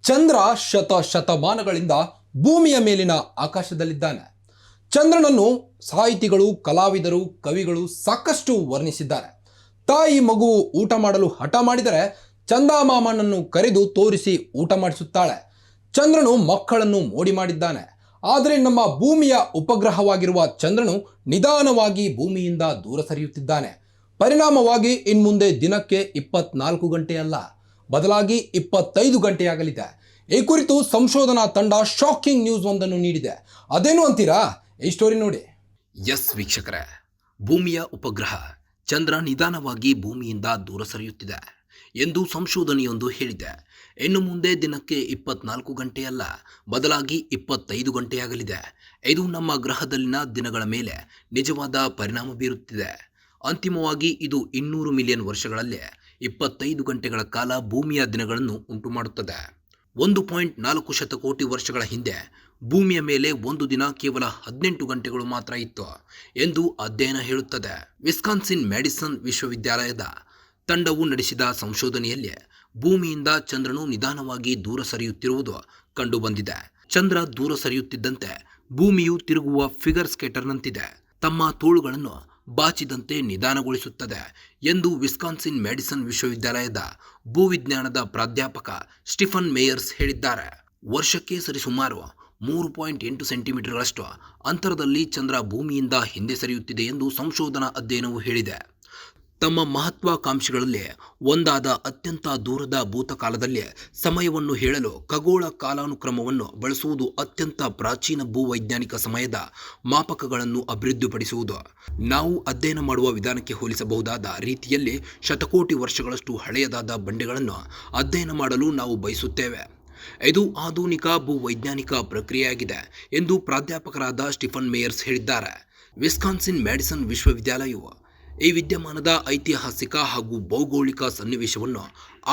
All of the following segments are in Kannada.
ಚಂದ್ರ ಶತಮಾನಗಳಿಂದ ಭೂಮಿಯ ಮೇಲಿನ ಆಕಾಶದಲ್ಲಿದ್ದಾನೆ. ಚಂದ್ರನನ್ನು ಸಾಹಿತಿಗಳು, ಕಲಾವಿದರು, ಕವಿಗಳು ಸಾಕಷ್ಟು ವರ್ಣಿಸಿದ್ದಾರೆ. ತಾಯಿ ಮಗು ಊಟ ಮಾಡಲು ಹಠ ಮಾಡಿದರೆ ಚಂದಮಾಮನನ್ನು ಕರೆದು ತೋರಿಸಿ ಊಟ ಮಾಡಿಸುತ್ತಾಳೆ. ಚಂದ್ರನು ಮಕ್ಕಳನ್ನು ಮೋಡಿ ಮಾಡಿದ್ದಾನೆ. ಆದರೆ ನಮ್ಮ ಭೂಮಿಯ ಉಪಗ್ರಹವಾಗಿರುವ ಚಂದ್ರನು ನಿಧಾನವಾಗಿ ಭೂಮಿಯಿಂದ ದೂರ ಸರಿಯುತ್ತಿದ್ದಾನೆ. ಪರಿಣಾಮವಾಗಿ ಇನ್ಮುಂದೆ ದಿನಕ್ಕೆ 24 ಗಂಟೆಯಲ್ಲ, ಬದಲಾಗಿ 25 ಗಂಟೆಯಾಗಲಿದೆ. ಈ ಕುರಿತು ಸಂಶೋಧನಾ ತಂಡ ಶಾಕಿಂಗ್ ನ್ಯೂಸ್ ಒಂದನ್ನು ನೀಡಿದೆ. ಅದೇನು ಅಂತೀರಾ? ಈ ಸ್ಟೋರಿ ನೋಡಿ. ಎಸ್ ವೀಕ್ಷಕರೇ, ಭೂಮಿಯ ಉಪಗ್ರಹ ಚಂದ್ರ ನಿಧಾನವಾಗಿ ಭೂಮಿಯಿಂದ ದೂರ ಸರಿಯುತ್ತಿದೆ ಎಂದು ಸಂಶೋಧನೆಯೊಂದು ಹೇಳಿದೆ. ಇನ್ನು ಮುಂದೆ ದಿನಕ್ಕೆ 24 ಗಂಟೆಯಲ್ಲ, ಬದಲಾಗಿ 25 ಗಂಟೆಯಾಗಲಿದೆ. ಇದು ನಮ್ಮ ಗ್ರಹದಲ್ಲಿನ ದಿನಗಳ ಮೇಲೆ ನಿಜವಾದ ಪರಿಣಾಮ ಬೀರುತ್ತಿದೆ. ಅಂತಿಮವಾಗಿ ಇದು 200 ಮಿಲಿಯನ್ ವರ್ಷಗಳಲ್ಲಿ 25 ಗಂಟೆಗಳ ಕಾಲ ಭೂಮಿಯ ದಿನಗಳನ್ನು ಉಂಟು ಮಾಡುತ್ತದೆ. 1.4 ಶತಕೋಟಿ ವರ್ಷಗಳ ಹಿಂದೆ ಭೂಮಿಯ ಮೇಲೆ ಒಂದು ದಿನ ಕೇವಲ 18 ಗಂಟೆಗಳು ಮಾತ್ರ ಇತ್ತು ಎಂದು ಅಧ್ಯಯನ ಹೇಳುತ್ತದೆ. ವಿಸ್ಕಾನ್ಸಿನ್ ಮ್ಯಾಡಿಸನ್ ವಿಶ್ವವಿದ್ಯಾಲಯದ ತಂಡವು ನಡೆಸಿದ ಸಂಶೋಧನೆಯಲ್ಲಿ ಭೂಮಿಯಿಂದ ಚಂದ್ರನು ನಿಧಾನವಾಗಿ ದೂರ ಸರಿಯುತ್ತಿರುವುದು ಕಂಡುಬಂದಿದೆ. ಚಂದ್ರ ದೂರ ಸರಿಯುತ್ತಿದ್ದಂತೆ ಭೂಮಿಯು ತಿರುಗುವ ಫಿಗರ್ ಸ್ಕೇಟರ್ನಂತಿದೆ, ತಮ್ಮ ತೋಳುಗಳನ್ನು ಬಾಚಿದಂತೆ ನಿಧಾನಗೊಳಿಸುತ್ತದೆ ಎಂದು ವಿಸ್ಕಾನ್ಸಿನ್ ಮ್ಯಾಡಿಸನ್ ವಿಶ್ವವಿದ್ಯಾಲಯದ ಭೂವಿಜ್ಞಾನದ ಪ್ರಾಧ್ಯಾಪಕ ಸ್ಟಿಫನ್ ಮೇಯರ್ಸ್ ಹೇಳಿದ್ದಾರೆ. ವರ್ಷಕ್ಕೆ ಸರಿಸುಮಾರು 3.8 ಸೆಂಟಿಮೀಟರ್ಗಳಷ್ಟು ಅಂತರದಲ್ಲಿ ಚಂದ್ರ ಭೂಮಿಯಿಂದ ಹಿಂದೆ ಸರಿಯುತ್ತಿದೆ ಎಂದು ಸಂಶೋಧನಾ ಅಧ್ಯಯನವು ಹೇಳಿದೆ. ತಮ್ಮ ಮಹತ್ವಾಕಾಂಕ್ಷೆಗಳಲ್ಲಿ ಒಂದಾದ ಅತ್ಯಂತ ದೂರದ ಭೂತಕಾಲದಲ್ಲಿ ಸಮಯವನ್ನು ಹೇಳಲು ಖಗೋಳ ಕಾಲಾನುಕ್ರಮವನ್ನು ಬಳಸುವುದು, ಅತ್ಯಂತ ಪ್ರಾಚೀನ ಭೂವೈಜ್ಞಾನಿಕ ಸಮಯದ ಮಾಪಕಗಳನ್ನು ಅಭಿವೃದ್ಧಿಪಡಿಸುವುದು, ನಾವು ಅಧ್ಯಯನ ಮಾಡುವ ವಿಧಾನಕ್ಕೆ ಹೋಲಿಸಬಹುದಾದ ರೀತಿಯಲ್ಲಿ ಶತಕೋಟಿ ವರ್ಷಗಳಷ್ಟು ಹಳೆಯದಾದ ಬಂಡೆಗಳನ್ನು ಅಧ್ಯಯನ ಮಾಡಲು ನಾವು ಬಯಸುತ್ತೇವೆ. ಇದು ಆಧುನಿಕ ಭೂವೈಜ್ಞಾನಿಕ ಪ್ರಕ್ರಿಯೆಯಾಗಿದೆ ಎಂದು ಪ್ರಾಧ್ಯಾಪಕರಾದ ಸ್ಟಿಫನ್ ಮೇಯರ್ಸ್ ಹೇಳಿದ್ದಾರೆ. ವಿಸ್ಕಾನ್ಸಿನ್ ಮ್ಯಾಡಿಸನ್ ವಿಶ್ವವಿದ್ಯಾಲಯವು ಈ ವಿದ್ಯಮಾನದ ಐತಿಹಾಸಿಕ ಹಾಗೂ ಭೌಗೋಳಿಕ ಸನ್ನಿವೇಶವನ್ನು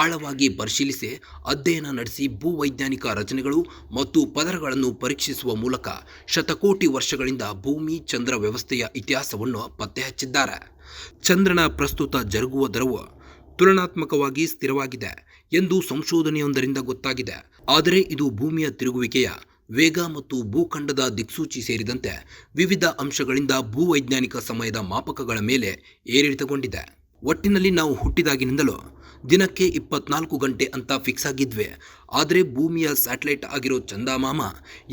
ಆಳವಾಗಿ ಪರಿಶೀಲಿಸಿ ಅಧ್ಯಯನ ನಡೆಸಿ ಭೂವೈಜ್ಞಾನಿಕ ರಚನೆಗಳು ಮತ್ತು ಪದರಗಳನ್ನು ಪರೀಕ್ಷಿಸುವ ಮೂಲಕ ಶತಕೋಟಿ ವರ್ಷಗಳಿಂದ ಭೂಮಿ ಚಂದ್ರ ವ್ಯವಸ್ಥೆಯ ಇತಿಹಾಸವನ್ನು ಪತ್ತೆಹಚ್ಚಿದ್ದಾರೆ. ಚಂದ್ರನ ಪ್ರಸ್ತುತ ಜರುಗುವ ದರವು ತುಲನಾತ್ಮಕವಾಗಿ ಸ್ಥಿರವಾಗಿದೆ ಎಂದು ಸಂಶೋಧನೆಯೊಂದರಿಂದ ಗೊತ್ತಾಗಿದೆ. ಆದರೆ ಇದು ಭೂಮಿಯ ತಿರುಗುವಿಕೆಯ ವೇಗ ಮತ್ತು ಭೂಖಂಡದ ದಿಕ್ಸೂಚಿ ಸೇರಿದಂತೆ ವಿವಿಧ ಅಂಶಗಳಿಂದ ಭೂವೈಜ್ಞಾನಿಕ ಸಮಯದ ಮಾಪಕಗಳ ಮೇಲೆ ಏರಿಳಿತಗೊಂಡಿದೆ. ಒಟ್ಟಿನಲ್ಲಿ ನಾವು ಹುಟ್ಟಿದಾಗಿನಿಂದಲೂ ದಿನಕ್ಕೆ 24 ಗಂಟೆ ಅಂತ ಫಿಕ್ಸ್ ಆಗಿದ್ವಿ. ಆದರೆ ಭೂಮಿಯ ಸ್ಯಾಟಲೈಟ್ ಆಗಿರೋ ಚಂದಮಾಮ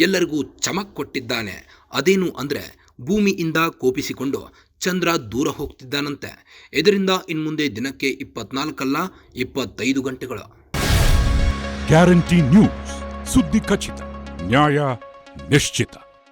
ಎಲ್ಲರಿಗೂ ಚಮಕ್ ಕೊಟ್ಟಿದ್ದಾನೆ. ಅದೇನು ಅಂದರೆ ಭೂಮಿಯಿಂದ ಕೋಪಿಸಿಕೊಂಡು ಚಂದ್ರ ದೂರ ಹೋಗ್ತಿದ್ದಾನಂತೆ. ಇದರಿಂದ ಇನ್ಮುಂದೆ ದಿನಕ್ಕೆ 24 ಅಲ್ಲ, 25 ಗಂಟೆಗಳು. ಗ್ಯಾರಂಟಿ ನ್ಯೂಸ್, ಸುದ್ದಿ ಖಚಿತ, ನ್ಯಾಯ ನಿಶ್ಚಿತ.